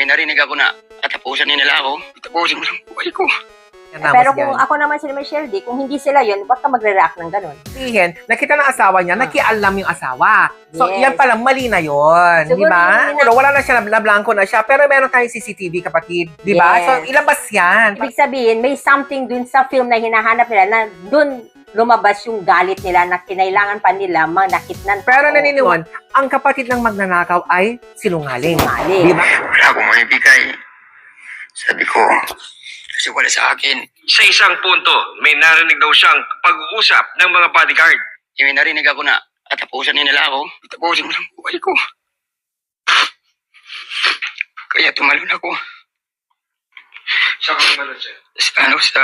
May narinig ako na katapusan nila ako. Tapusin ko lang buhay ko. Pero kung ako naman si Michelle D, kung hindi sila yun, ba't ka magre-react ng ganun? Sabihin, nakita ng asawa niya, nakialam yung asawa. So, Yes. yan palang mali na yun. Di Siguro ba? yun na- Pero wala na siya, blanco na siya. Pero meron tayong CCTV, kapatid. Di ba? Yes. So, ilabas yan. Ibig sabihin, may something dun sa film na hinahanap nila na dun lumabas yung galit nila na kinailangan pa nila manakit ng Pero naniniwan, ang kapatid ng magnanakaw ay sinungaling. Sinungaling. Di ba? Wala akong maibigay. Sabi ko, kasi wala sa akin. Sa isang punto, may narinig daw siyang pag-uusap ng mga bodyguard. May narinig ako na katapusan nila ako. Tapusin ko lang buhay ko. Kaya tumalon ako Saan ka tumalon siya? sa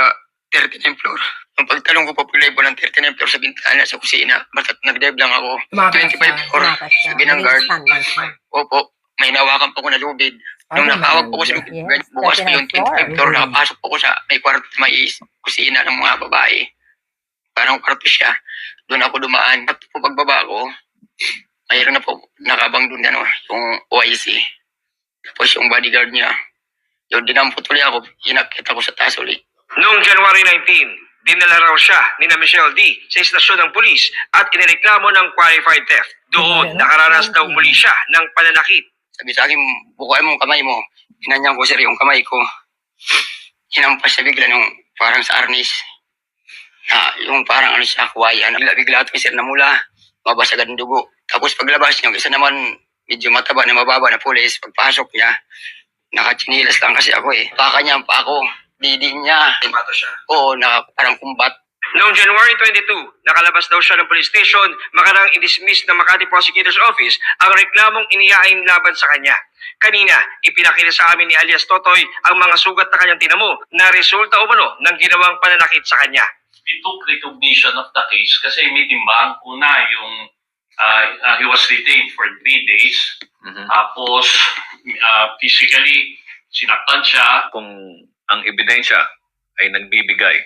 39th floor. Nung pagtalong ko pa po level ng 39th floor sa bintana sa kusina, basta nag-dive lang ako. Tumakas 25 floor. Tumakas siya. Sabi ng guard, Nag-stand siya. opo, may nawakan po ko na lubid. Nung nakawag po ko sa lubid, Yes, bukas pa yung 25th floor, Mm. nakapasok po ko sa may kwarto, may kusina ng mga babae. Parang kwarto siya. Doon ako dumaan. At po pagbaba ko, mayroon na po nakabang doon yung OIC. Tapos yung bodyguard niya. Yung dinampot ulit ako, inakit ako sa taas ulit. Noong January 19, dinala raw siya ni na Michelle D sa istasyon ng pulis at inireklamo ng qualified theft. Doon, nakaranas daw muli siya ng pananakit. Sabi sa akin, bukuin mo ang kamay mo. Hinanyang ko sir yung kamay ko. Hinampas siya bigla nung parang sa arnis. Na yung parang siya, kuwayan. Bigla ito sir na mula. Mabas agad ng dugo. Tapos paglabas niya, isa naman medyo mataba na mababa na pulis. Pagpasok niya, nakachinilas lang kasi ako eh. Paka niya ang pako. Didi niya. Mato siya. Oo, parang kumbat. Noong January 22, nakalabas daw siya ng police station, makarang i-dismiss ng Makati Prosecutor's Office ang reklamong inihain laban sa kanya. Kanina, ipinakita sa amin ni alias Totoy ang mga sugat na kanyang tinamo na resulta umano ng ginawang pananakit sa kanya. We took recognition of the case kasi may timbang. Una, yung he was detained for 3 days. Tapos, physically, sinaktan siya. Kung ang ebidensya ay nagbibigay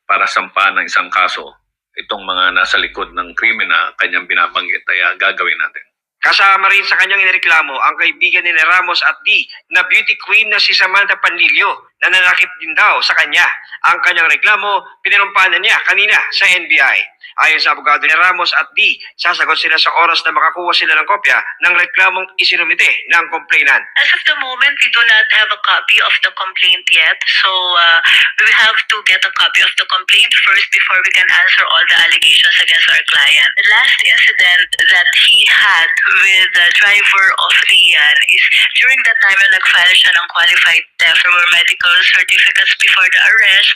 para sampahan ng isang kaso, itong mga nasa likod ng krimen na kanyang binabanggit ay gagawin natin. Kasama rin sa kanyang inireklamo ang kaibigan ni Ramos at D na beauty queen na si Samantha Panlilio na nanakit din daw sa kanya. Ang kanyang reklamo, pininumpanan niya kanina sa NBI. Ayon sa abogado ni Ramos at D, sasagot sila sa oras na makakuha sila ng kopya ng reklamong isinumite ng complainant. As of the moment, we do not have a copy of the complaint yet. So, we have to get a copy of the complaint first before we can answer all the allegations against our client. The last incident that he had with the driver of Rian is during the time na nag-file siya ng qualified theft. There were medical certificates before the arrest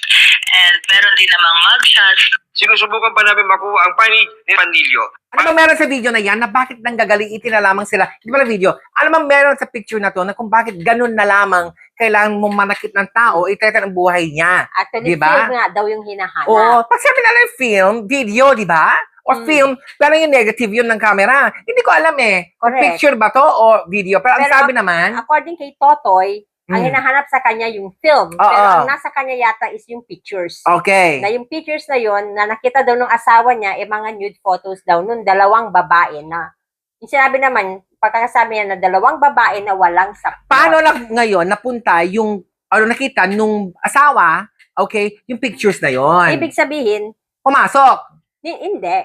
and meron din namang mugshots. Sinusubukan pa namin makuha ang panig ni Panlilio. Ano bang meron sa video na yan na bakit nang gagaliitin na lamang sila? Hindi ba na video? Ano bang meron sa picture na to na kung bakit ganun na lamang kailangan mong manakit ng tao, itreta ng buhay niya? Actually, Diba? film nga daw yung hinahanap. Oo, pag sabi na lang film, video, di ba? O film, pero yung negative yun ng camera. Hindi ko alam eh. Kung Correct. picture ba to o video? Pero ang Pero sabi naman, According kay Totoy, ang hinahanap sa kanya yung film. Pero ang nasa kanya yata is yung pictures. okay. Na yung pictures na yon na nakita daw ng asawa niya, mga nude photos daw nung dalawang babae na. Yung sinabi naman, pagkakasabi niya na dalawang babae na walang sapot. Paano lang ngayon napunta yung, nakita nung asawa, okay, yung pictures na yon? Ibig sabihin, Pumasok. hindi.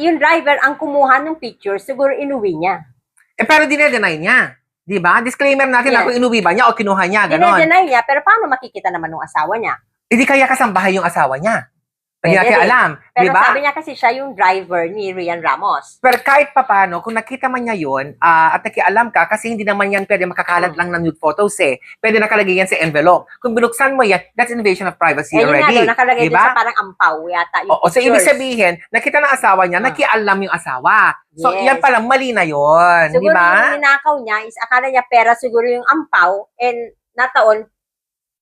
Yung driver ang kumuha ng pictures, siguro inuwi niya. Pero dinedeny niya. Di ba? Disclaimer natin na Yes. kung inuwi ba niya o kinuha niya, gano'n. Dinedeny niya, pero paano makikita naman ng asawa niya? Hindi kaya kasambahay yung asawa niya. Hindi Pwede natin rin. alam. Pero Di ba? sabi niya kasi siya yung driver ni Rian Ramos. Pero kahit papano, kung nakita man niya yun, at nakialam ka, kasi hindi naman yan pwede makakalat lang ng nude photos eh. Pwede nakalagay yan sa envelope. Kung binuksan mo yan, that's invasion of privacy Yun nga already. doon, nakalagay Di doon ba? sa parang ampaw yata yung Oo, so ibig pictures. sabihin, nakita ng asawa niya, nakialam yung asawa. So Yes. yan palang mali na yun. Di Siguro ba? yung ninakaw niya is akala niya pera siguro yung ampaw and nataon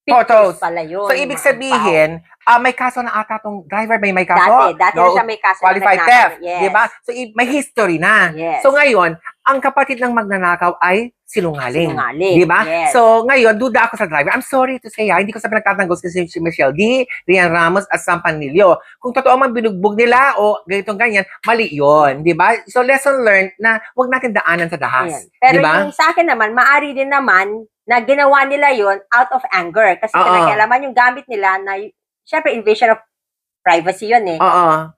Photos. pictures pala yun. So ibig mga sabihin, may kaso na ata tong driver, may kaso. ampaw. Dati na No, siya may kaso. qualified na theft, nagnakaw. Yes. di ba? So may history na. Yes. So ngayon, ang kapatid ng magnanakaw ay sinungaling. Sinungaling. Di ba? Yes. So ngayon, duda ako sa driver. I'm sorry to say, hindi ko sa pinagtatanggol kasi si Michelle D, Rian Ramos at Sam Panlilio. Kung totoo man binugbog nila o ganitong ganyan, mali yun. Di ba? So lesson learned na huwag natin daanan sa dahas. Ayan. Pero Di ba? yung sa akin naman, maari din naman na ginawa nila yon out of anger. Kasi Oo. pinakialaman yung gamit nila na, syempre, invasion of privacy yun eh. Oo.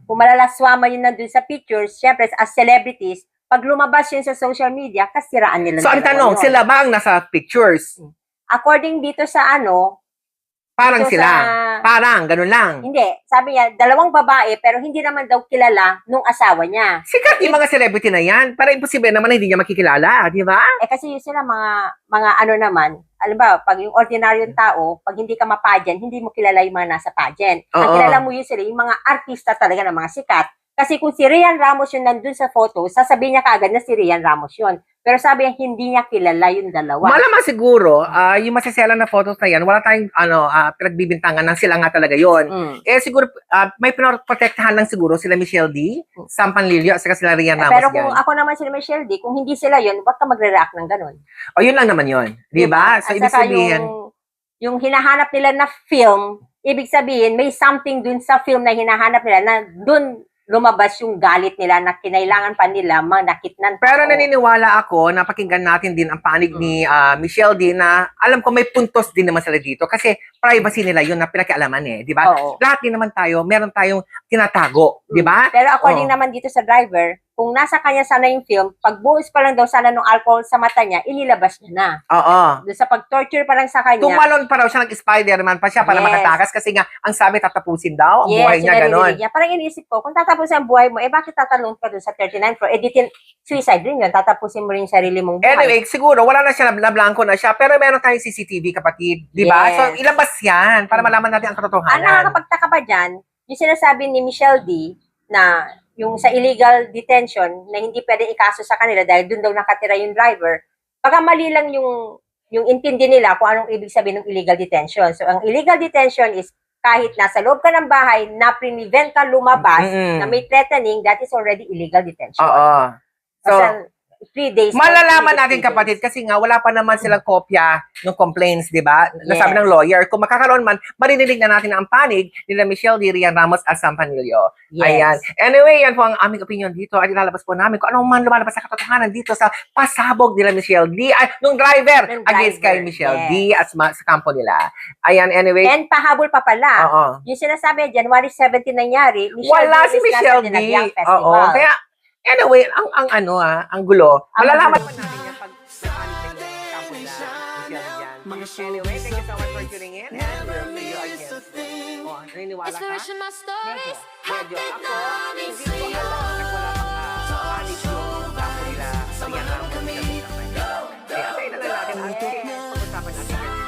Kung malalaswama yun nandun sa pictures, syempre, as celebrities, pag lumabas yun sa social media, kasiraan nila. So, ang dalawa tanong, yun. sila ba ang nasa pictures? According dito sa Parang dito sila. sa- Parang, ganun lang. hindi, sabi niya, 2 babae, pero hindi naman daw kilala nung asawa niya. Sikat yung mga celebrity na yan. Para imposible naman na hindi niya makikilala, di ba? Kasi sila mga ano naman, alam ba, pag yung ordinaryong tao, pag hindi ka ma-pageant, hindi mo kilala yung mga nasa pageant. Ang Oo. kilala mo yun sila, yung mga artista talaga ng mga sikat. Kasi kung si Rian Ramos yung nandun sa photo, sasabihin niya kaagad na si Rian Ramos yun. Pero sabi niya, hindi niya kilala yung dalawa. Malamang siguro, yung masasela na photos na yan, wala tayong pinagbibintangan ng sila nga talaga yon. Eh siguro, may pinoprotektahan lang siguro sila Michelle D, Sam Panlilio, at saka sila Rian Ramos Pero kung yan. ako naman si Michelle D, kung hindi sila yun, ba't ka magre-react ng ganun? O yun lang naman yun. Di ba? So, At ibig saka sabihin, yung hinahanap nila na film, ibig sabihin, may something dun sa film na hinahanap nila na dun lumabas yung galit nila na kinailangan pa nila manakit ng tao. pero naniniwala ako na pakinggan natin din ang panig ni Michelle D na alam ko may puntos din naman sila dito kasi privacy nila yun na pinakialaman di ba? Oo. Lahat din naman tayo, meron tayong tinatago, di ba? Pero according Oo. naman dito sa driver, kung nasa kanya sana yung film, pag buhos pa lang daw sana ng alcohol sa mata niya, inilabas niya na. Oo. Doon sa pag-torture pa lang sa kanya. Tumalon pa raw siya, nag-Spider-Man pa siya para Yes. makatakas kasi nga, ang sabi tatapusin daw ang buhay yun niya, naririnig ganon. niya. Parang iniisip ko, kung tatapusin ang buhay mo, bakit tatalon ka doon sa 39th floor? Suicide rin yun. Tatapusin mo rin yung sarili mong buhay. Anyway, siguro, wala na siya, nablangko na siya, pero meron tayong CCTV, kapatid, di ba? Yes. So, ilabas yan para malaman natin ang Ang katotohanan. nakakapagtaka pa dyan, yung sinasabi ni Michelle D na yung sa illegal detention na hindi pwedeng ikaso sa kanila dahil doon daw nakatira yung driver, baka mali lang yung intindi nila kung anong ibig sabihin ng illegal detention. So, ang illegal detention is kahit nasa loob ka ng bahay na prevent ka lumabas Mm-mm. na may threatening, that is already illegal detention. Oo. So, Basta 3 days. malalaman 3 natin, days. kapatid, kasi nga, wala pa naman silang kopya ng complaints, di ba? Nasabi Yes. ng lawyer. Kung makakaroon man, marininig na natin ang panig nila Michelle D, Rian Ramos, at Sam Panilio. Yes. Ayan. Anyway, yan po ang aming opinion dito at ilalabas po namin kung anong man lumalabas sa katotohanan dito sa pasabog nila Michelle D, nung driver, Nung against driver, kay Michelle yes. D at sa kampo nila. Ayan, anyway. And pahabol pa pala. Oo. Yung sinasabi, January 17 nangyari, Wala si is nasa Michelle D. Dinagyang Oo. Festival. Kaya, anyway, ang gulo, Ang malalaman gulo. pa natin yan pag nakalit na yung kampo nila Michelle D yan. Anyway, thank you so much for tuning in and we'll see you again. Oh, naniniwala ka? Inspiration my stories. Medyo. Ako, hindi ko alam na wala pang panig yung kampo nila. Rian Ramos. Kaya antayin na lang natin ang pag-usapan natin.